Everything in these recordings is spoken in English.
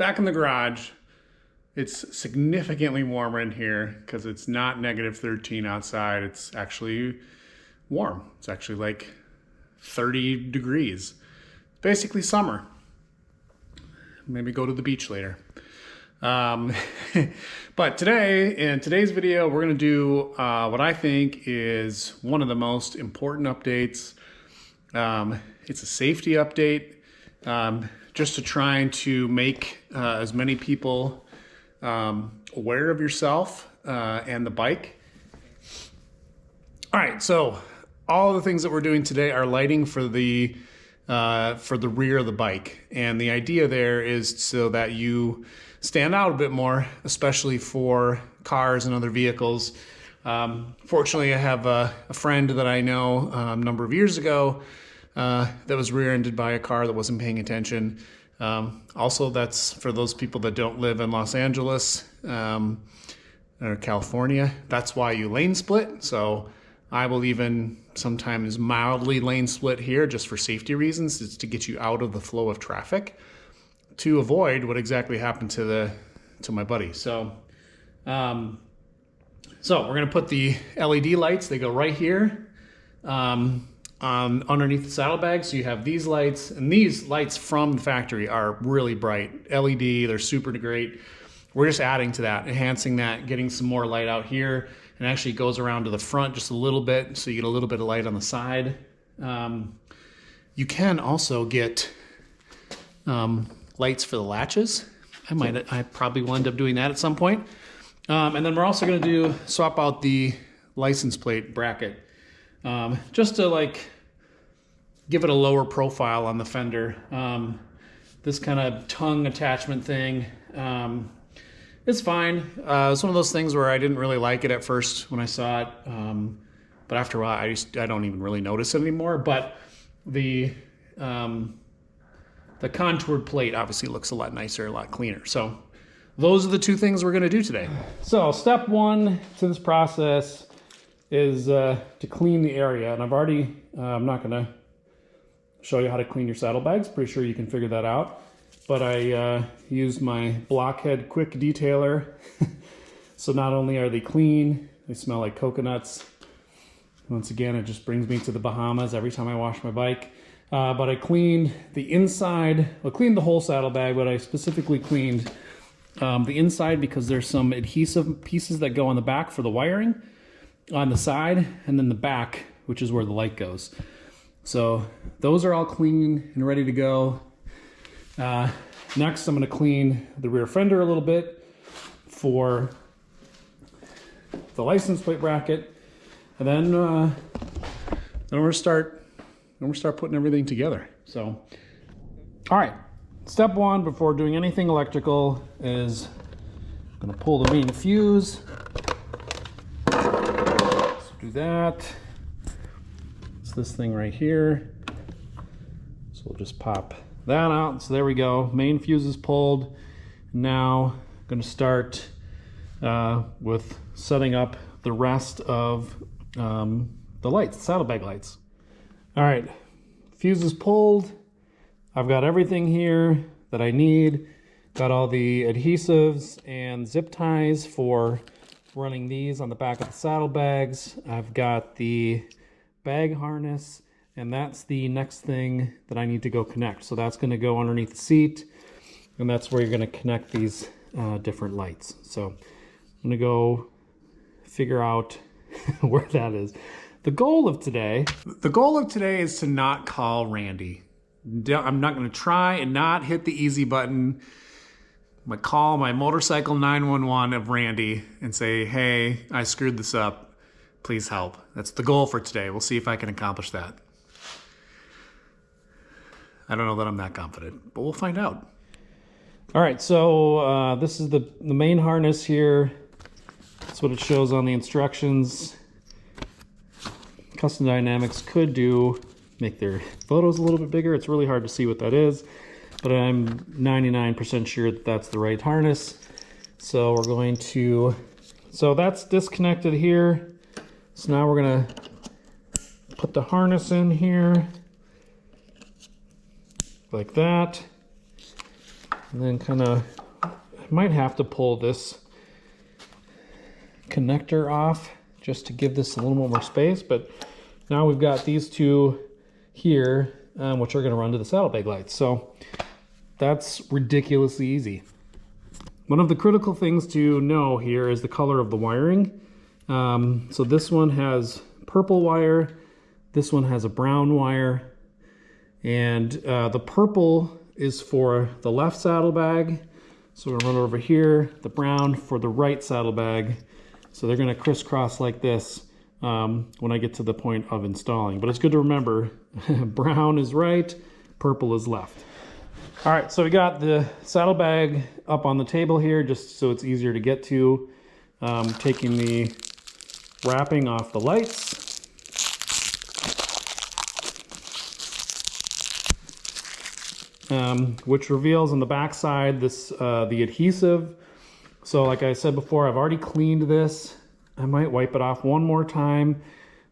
back in the garage. It's significantly warmer in here because it's not -13 outside. It's actually warm. It's actually like 30 degrees. Basically summer. Maybe go to the beach later. But today, in today's video, we're going to do what I think is one of the most important updates. It's a safety update, just to trying to make as many people aware of yourself and the bike. All right, so all of the things that we're doing today are lighting for the rear of the bike, and the idea there is so that you stand out a bit more, especially for cars and other vehicles. Fortunately, I have a friend that I know a number of years ago that was rear-ended by a car that wasn't paying attention. Also, that's for those people that don't live in Los Angeles or California. That's why you lane split. So I will even sometimes mildly lane split here just for safety reasons. It's to get you out of the flow of traffic to avoid what exactly happened to my buddy. So we're gonna put the LED lights. They go right here underneath the saddlebag. So you have these lights, and these lights from the factory are really bright. LED, they're super great. We're just adding to that, enhancing that, getting some more light out here, and actually goes around to the front just a little bit, so you get a little bit of light on the side. You can also get lights for the latches. I probably will end up doing that at some point. And then we're also going to swap out the license plate bracket, just to like give it a lower profile on the fender. This kind of tongue attachment thing, it's fine. It's one of those things where I didn't really like it at first when I saw it, but after a while I don't even really notice it anymore. But the contoured plate obviously looks a lot nicer, a lot cleaner. So those are the two things we're going to do today. So step one to this process is to clean the area. And I've already, I'm not going to show you how to clean your saddlebags. Pretty sure you can figure that out. But I used my Blockhead Quick Detailer. So not only are they clean, they smell like coconuts. Once again, it just brings me to the Bahamas every time I wash my bike. But I cleaned the inside, well, cleaned the whole saddlebag, but I specifically cleaned the inside because there's some adhesive pieces that go on the back for the wiring on the side, and then the back, which is where the light goes. So those are all clean and ready to go. Next, I'm going to clean the rear fender a little bit for the license plate bracket, and then we're going to start putting everything together. So, all right, step one before doing anything electrical is I'm going to pull the main fuse. So do that. It's this thing right here. So we'll just pop that out. So there we go. Main fuse is pulled. Now I'm going to start with setting up the rest of the lights, saddlebag lights. All right, fuse is pulled. I've got everything here that I need. Got all the adhesives and zip ties for running these on the back of the saddlebags. I've got the bag harness, and that's the next thing that I need to go connect. So that's gonna go underneath the seat, and that's where you're gonna connect these different lights. So I'm gonna go figure out where that is. The goal of today is to not call Randy. I'm not going to try and not hit the easy button. I'm going to call my motorcycle 911 of Randy and say, hey, I screwed this up. Please help. That's the goal for today. We'll see if I can accomplish that. I don't know that I'm that confident, but we'll find out. All right, so this is the main harness here. That's what it shows on the instructions. Custom Dynamics could make their photos a little bit bigger. It's really hard to see what that is, but I'm 99% sure that that's the right harness. So we're going to, so that's disconnected here. So now we're gonna put the harness in here like that. And then kind of, I might have to pull this connector off just to give this a little more space, but now we've got these two here, which are going to run to the saddlebag lights. So that's ridiculously easy. One of the critical things to know here is the color of the wiring. So this one has purple wire, this one has a brown wire, and the purple is for the left saddlebag. So we're gonna run over here, the brown for the right saddlebag. So they're gonna crisscross like this when I get to the point of installing. But it's good to remember, brown is right, purple is left. All right, so we got the saddlebag up on the table here just so it's easier to get to. Taking the wrapping off the lights. Which reveals on the back side this the adhesive. So like I said before, I've already cleaned this. I might wipe it off one more time,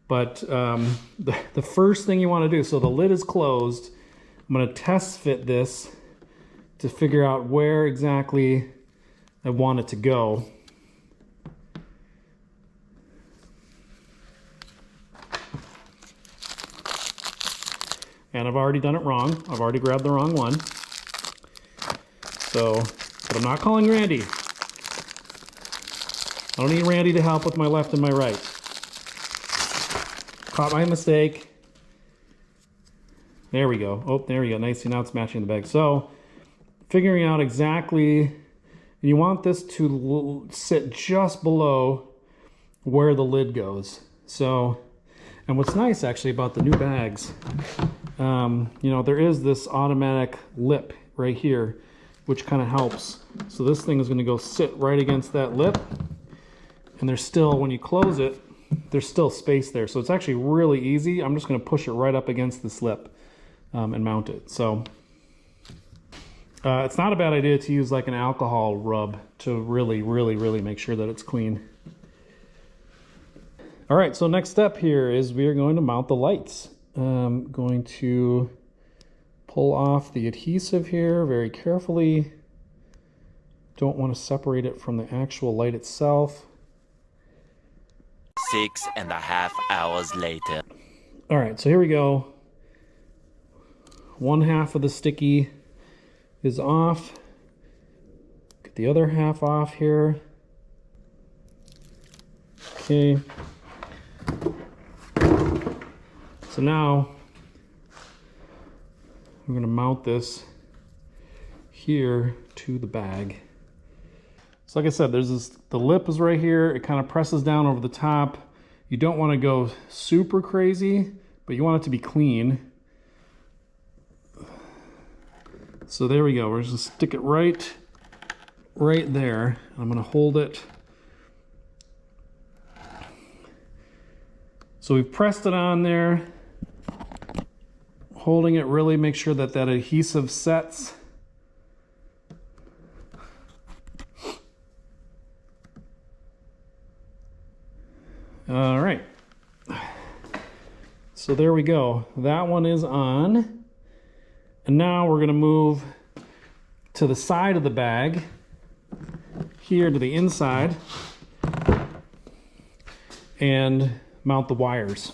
but the first thing you want to do, so the lid is closed, I'm going to test fit this to figure out where exactly I want it to go. And I've already done it wrong. I've already grabbed the wrong one. So, but I'm not calling Randy. I don't need Randy to help with my left and my right. Caught my mistake. There we go. Oh, there we go. Nice. Now it's matching the bag. So, figuring out exactly, and you want this to sit just below where the lid goes. So, and what's nice actually about the new bags, you know, there is this automatic lip right here, which kind of helps. So this thing is going to go sit right against that lip, and there's still, when you close it, there's still space there. So it's actually really easy. I'm just going to push it right up against this lip and mount it. So it's not a bad idea to use like an alcohol rub to really make sure that it's clean. All right, so next step here is we are going to mount the lights. Going to pull off the adhesive here very carefully. Don't want to separate it from the actual light itself. 6.5 hours later. All right, so here we go. One half of the sticky is off. Get the other half off here. Okay. So now we're going to mount this here to the bag. So like I said, there's this, the lip is right here. It kind of presses down over the top. You don't want to go super crazy, but you want it to be clean. So there we go. We're just going to stick it right there. I'm going to hold it. So we've pressed it on there. Holding it, really make sure that that adhesive sets. All right. So there we go. That one is on. And now we're going to move to the side of the bag, here to the inside, and mount the wires.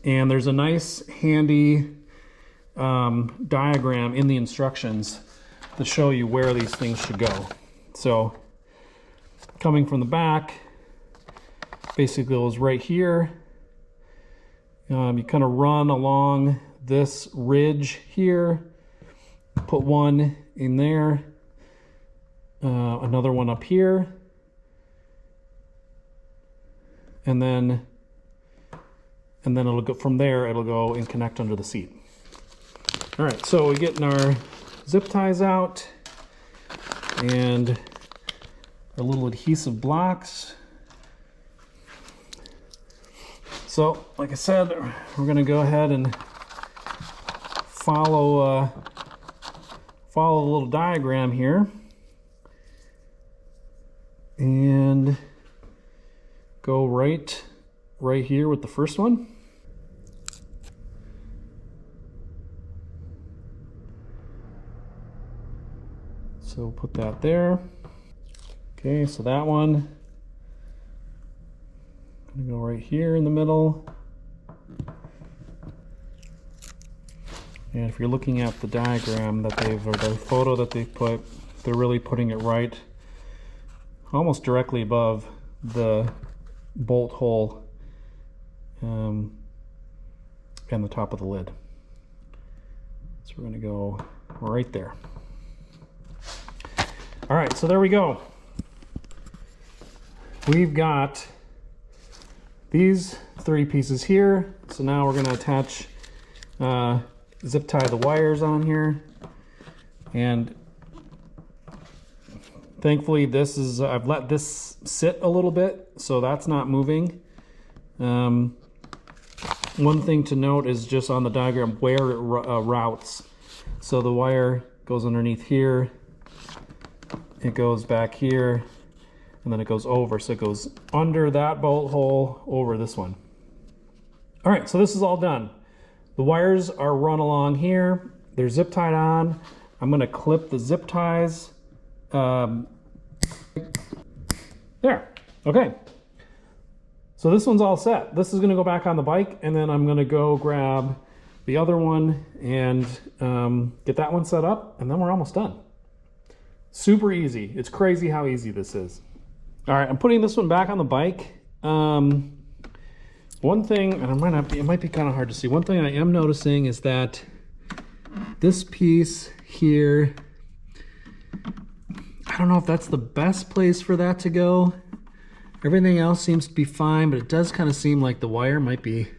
And there's a nice handy diagram in the instructions to show you where these things should go. So coming from the back, basically goes right here. You kind of run along this ridge here, put one in there, another one up here, and then it'll go from there, it'll go and connect under the seat. All right, so we're getting our zip ties out and our little adhesive blocks. So, like I said, we're gonna go ahead and follow the little diagram here and go right here with the first one. So we'll put that there. Okay, so that one, I'm gonna go right here in the middle. And if you're looking at the diagram that they've, or the photo that they've put, they're really putting it right, almost directly above the bolt hole and the top of the lid. So we're gonna go right there. All right, so there we go. We've got these 3 pieces here. So now we're gonna attach, zip tie the wires on here. And thankfully this is, I've let this sit a little bit, so that's not moving. One thing to note is just on the diagram where it routes. So the wire goes underneath here, it goes back here, and then it goes over. So it goes under that bolt hole, over this one. All right, so this is all done. The wires are run along here. They're zip tied on. I'm gonna clip the zip ties. There, okay. So this one's all set. This is gonna go back on the bike, and then I'm gonna go grab the other one and get that one set up, and then we're almost done. Super easy. It's crazy how easy this is. All right, I'm putting this one back on the bike. One thing, and it might be kind of hard to see. One thing I am noticing is that this piece here, I don't know if that's the best place for that to go. Everything else seems to be fine, but it does kind of seem like the wire might be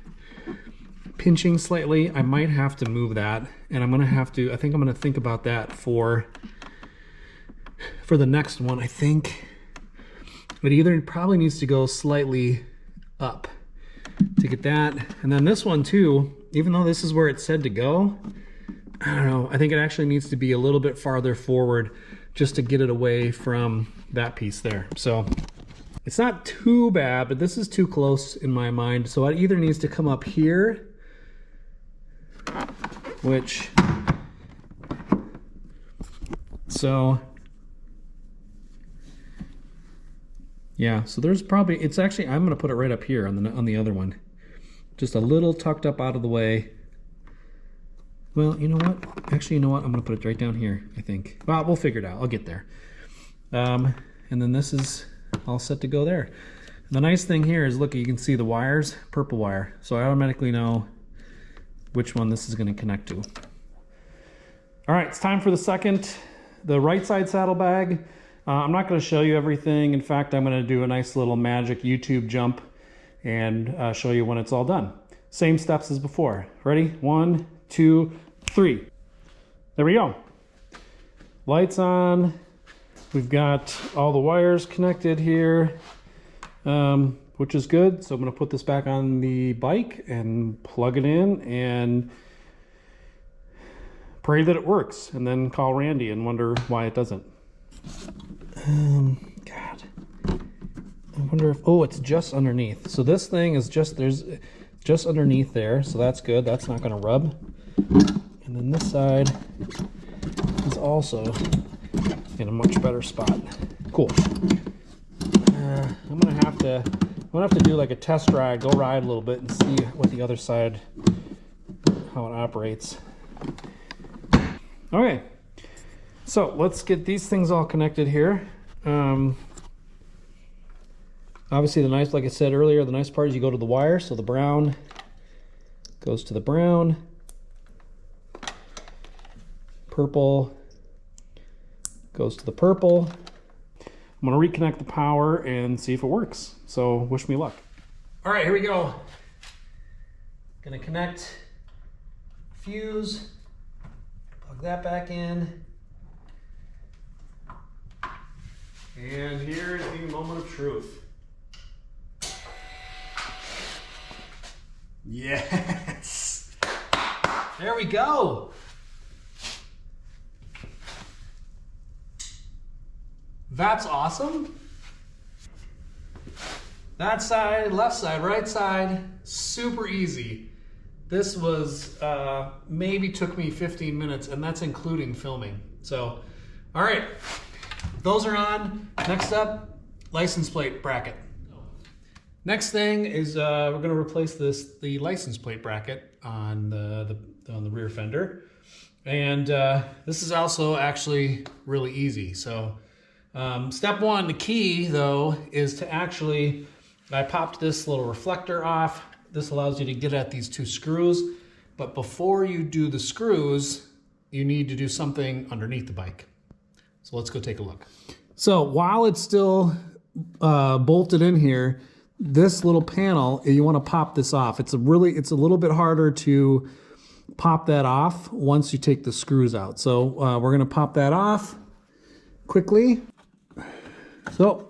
pinching slightly. I might have to move that, and I'm gonna have to, I think I'm gonna think about that for the next one. I think it either probably needs to go slightly up to get that. And then this one too, even though this is where it said to go, I don't know, I think it actually needs to be a little bit farther forward just to get it away from that piece there. So it's not too bad, but this is too close in my mind. So it either needs to come up here, which, so yeah, so there's probably, it's actually, I'm gonna put it right up here on the other one. Just a little tucked up out of the way. Well, you know what? Actually, you know what? I'm gonna put it right down here, I think. Well, we'll figure it out, I'll get there. And then this is all set to go there. And the nice thing here is, look, you can see the wires, purple wire. So I automatically know which one this is gonna connect to. All right, it's time for the right side saddlebag. I'm not going to show you everything. In fact, I'm going to do a nice little magic YouTube jump and show you when it's all done. Same steps as before. Ready? 1, 2, 3. There we go. Lights on. We've got all the wires connected here, which is good. So I'm going to put this back on the bike and plug it in and pray that it works, and then call Randy and wonder why it doesn't. God, I wonder if, oh, it's just underneath. So this thing is just, there's just underneath there. So that's good. That's not going to rub. And then this side is also in a much better spot. Cool. I'm gonna have to do like a test ride, go ride a little bit and see what the other side, how it operates. Okay. So let's get these things all connected here. Obviously the nice, like I said earlier, the nice part is you go to the wire. So the brown goes to the brown, purple goes to the purple. I'm gonna reconnect the power and see if it works. So wish me luck. All right, here we go. Gonna connect fuse, plug that back in. And here's the moment of truth. Yes! There we go! That's awesome. That side, left side, right side, super easy. This was, maybe took me 15 minutes, and that's including filming. So, All right, those are on. Next up, license plate bracket. Next thing is we're going to replace the license plate bracket on the rear fender, and this is also actually really easy. So step one, the key though, is to actually, I popped this little reflector off. This allows you to get at these two screws, but before you do the screws, you need to do something underneath the bike. So let's go take a look. So while it's still bolted in here, this little panel, you want to pop this off. It's a little bit harder to pop that off once you take the screws out. So we're going to pop that off quickly. So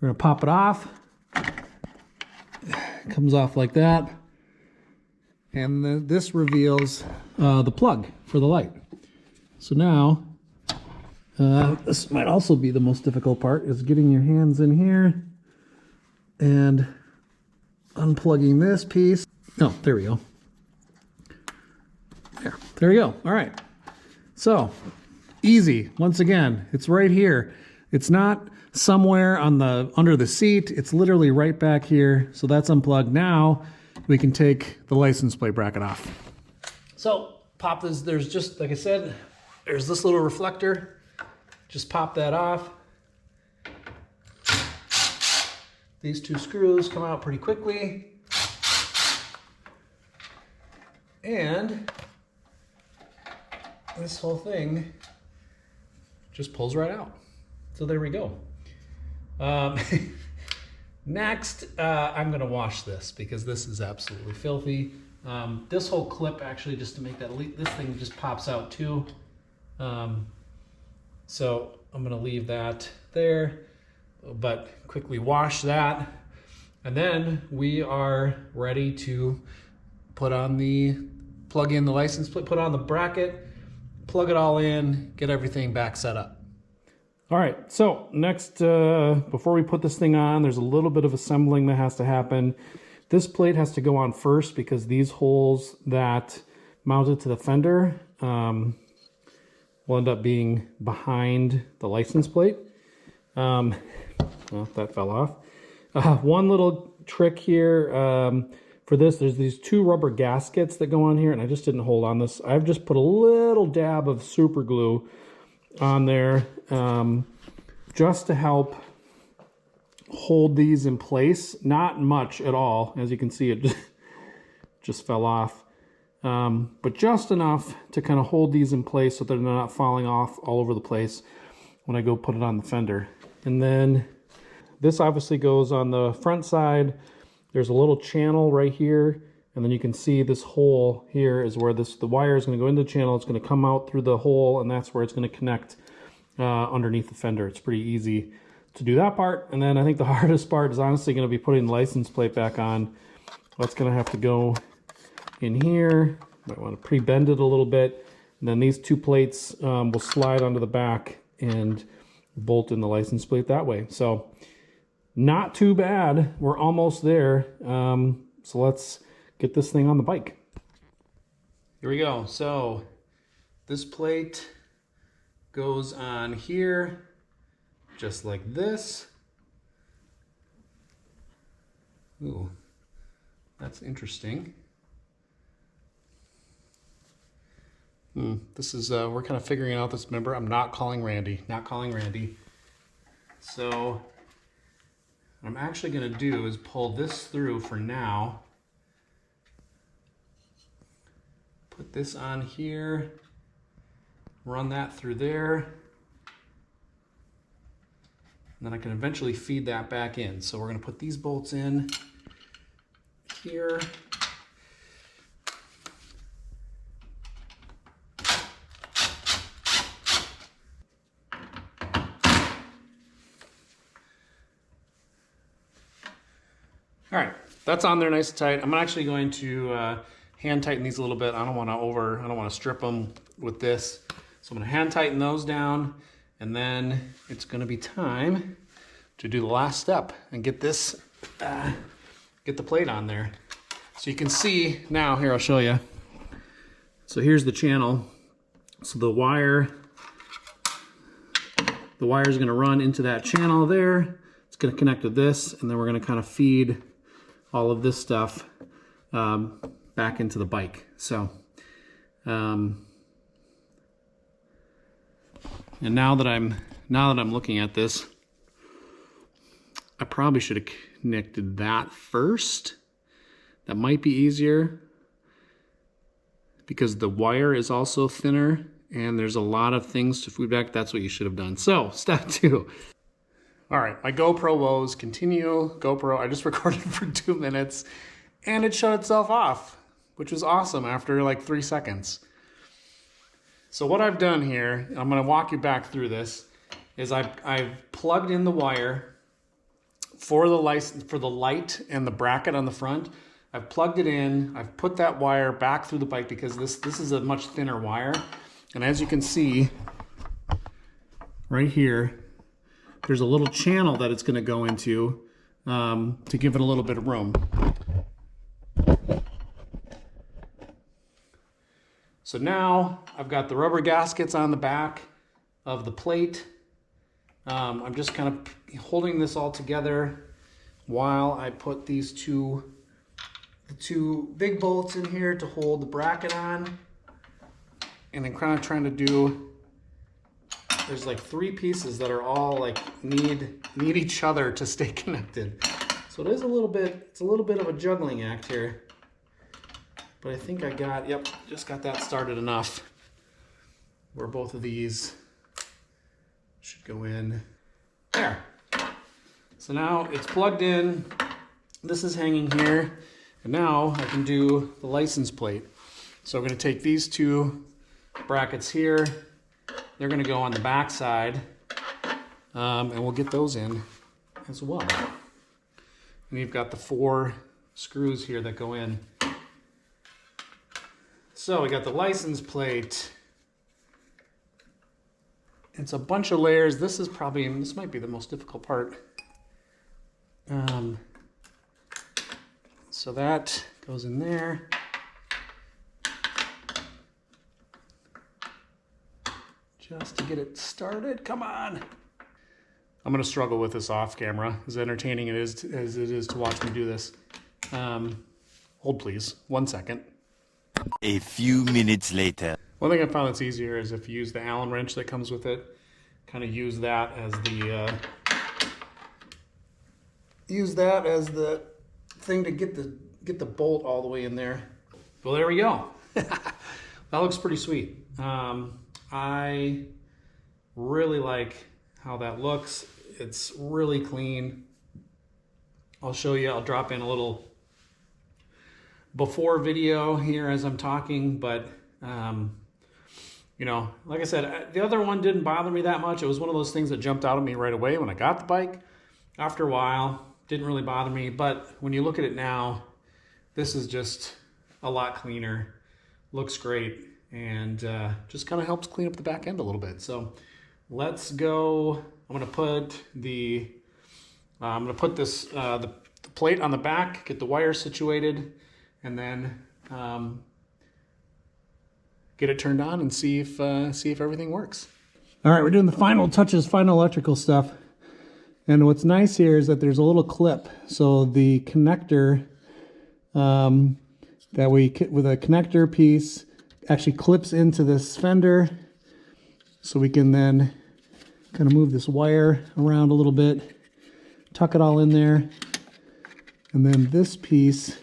we're going to pop it off. It comes off like that. And then this reveals the plug for the light. So now, this might also be the most difficult part, is getting your hands in here and unplugging this piece. Oh, there we go. There we go. All right. So easy. Once again, it's right here. It's not somewhere under the seat. It's literally right back here. So that's unplugged. Now we can take the license plate bracket off. So pop this. There's just, like I said, there's this little reflector. Just pop that off. These two screws come out pretty quickly. And this whole thing just pulls right out. So there we go. Next, I'm gonna wash this because this is absolutely filthy. This whole clip actually, just to make that this thing just pops out too. So I'm gonna leave that there, but quickly wash that. And then we are ready to plug in the license plate, put on the bracket, plug it all in, get everything back set up. All right, so next, before we put this thing on, there's a little bit of assembling that has to happen. This plate has to go on first because these holes that mounted to the fender will end up being behind the license plate. Well, that fell off. One little trick here for this, there's these two rubber gaskets that go on here, and I just didn't hold on this. I've just put a little dab of super glue on there just to help hold these in place. Not much at all. As you can see, it just fell off. But just enough to kind of hold these in place so they're not falling off all over the place when I go put it on the fender. And then this obviously goes on the front side. There's a little channel right here, and then you can see this hole here is where the wire is going to go into the channel. It's going to come out through the hole, and that's where it's going to connect underneath the fender. It's pretty easy to do that part. And then I think the hardest part is honestly going to be putting the license plate back on. That's going to have to go in here. Might want to pre-bend it a little bit. And then these two plates will slide onto the back and bolt in the license plate that way. So not too bad. We're almost there. So let's get this thing on the bike. Here we go. So this plate goes on here just like this. Ooh, that's interesting. This is, we're kind of figuring out this. Remember, I'm not calling Randy. So what I'm actually going to do is pull this through for now. Put this on here. Run that through there. And then I can eventually feed that back in. So we're going to put these bolts in here. All right, that's on there nice and tight. I'm actually going to hand tighten these a little bit. I don't want to strip them with this. So I'm going to hand tighten those down, and then it's going to be time to do the last step and get this, get the plate on there. So you can see now, here I'll show you. So here's the channel. So the wire the wire is going to run into that channel there. It's going to connect to this, and then we're going to kind of feed all of this stuff back into the bike. So, and now that I'm looking at this, I probably should have connected that first. That might be easier because the wire is also thinner and there's a lot of things to feed back. That's what you should have done. So, step 2. All right, my GoPro woes continue. GoPro, I just recorded for 2 minutes and it shut itself off, which was awesome after like 3 seconds. So what I've done here, I'm gonna walk you back through this, is I've plugged in the wire for the light and the bracket on the front. I've plugged it in, I've put that wire back through the bike because this is a much thinner wire. And as you can see, right here, there's a little channel that it's gonna go into to give it a little bit of room. So now I've got the rubber gaskets on the back of the plate. I'm just kind of holding this all together while I put the two big bolts in here to hold the bracket on. And I'm kind of trying to do, there's like 3 pieces that are all like need each other to stay connected. So it is a little bit of a juggling act here. But I think I got, yep, just got that started enough where both of these should go in there. So now it's plugged in, this is hanging here, and now I can do the license plate. So I'm gonna take these 2 brackets here, they're gonna go on the back side, and we'll get those in as well. And you've got the 4 screws here that go in. So we got the license plate. It's a bunch of layers. This might be the most difficult part. So that goes in there. Just to get it started, come on. I'm gonna struggle with this off camera, as entertaining as it is to watch me do this. Hold please, 1 second. A few minutes later. One thing I found that's easier is if you use the Allen wrench that comes with it, kind of use that as the thing to get the bolt all the way in there. Well, there we go. That looks pretty sweet. I really like how that looks. It's really clean. I'll show you. I'll drop in a little before video here as I'm talking, but you know, like I said, the other one didn't bother me that much. It was one of those things that jumped out at me right away when I got the bike. After a while, didn't really bother me, but when you look at it now, this is just a lot cleaner, looks great, and just kind of helps clean up the back end a little bit. So let's go. I'm gonna put the plate on the back, get the wire situated, and then get it turned on and see if everything works. All right, we're doing the final touches, final electrical stuff. And what's nice here is that there's a little clip. So the connector with a connector piece actually clips into this fender. So we can then kind of move this wire around a little bit, tuck it all in there. And then this piece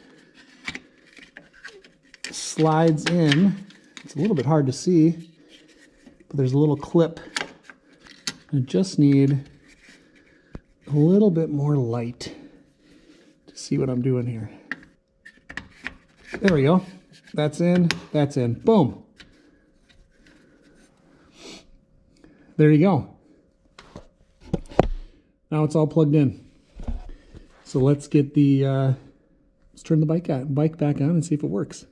slides in. It's a little bit hard to see, but there's a little clip. I just need a little bit more light to see what I'm doing here. There we go. That's in, that's in. Boom. There you go. Now it's all plugged in. So let's get let's turn the bike back on and see if it works.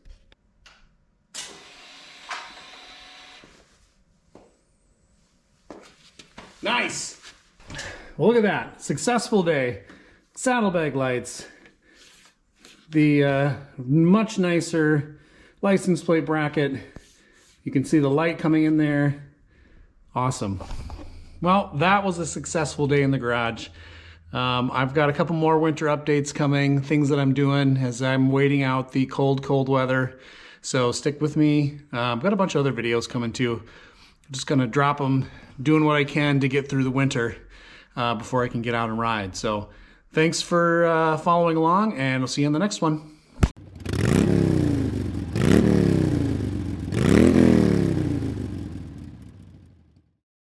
Nice. Well, look at that. Successful day. Saddlebag lights. The much nicer license plate bracket. You can see the light coming in there. Awesome. Well, that was a successful day in the garage. I've got a couple more winter updates coming, things that I'm doing as I'm waiting out the cold weather. So stick with me. I've got a bunch of other videos coming too. I'm just gonna drop them, doing what I can to get through the winter before I can get out and ride. So thanks for following along, and I'll see you in the next one.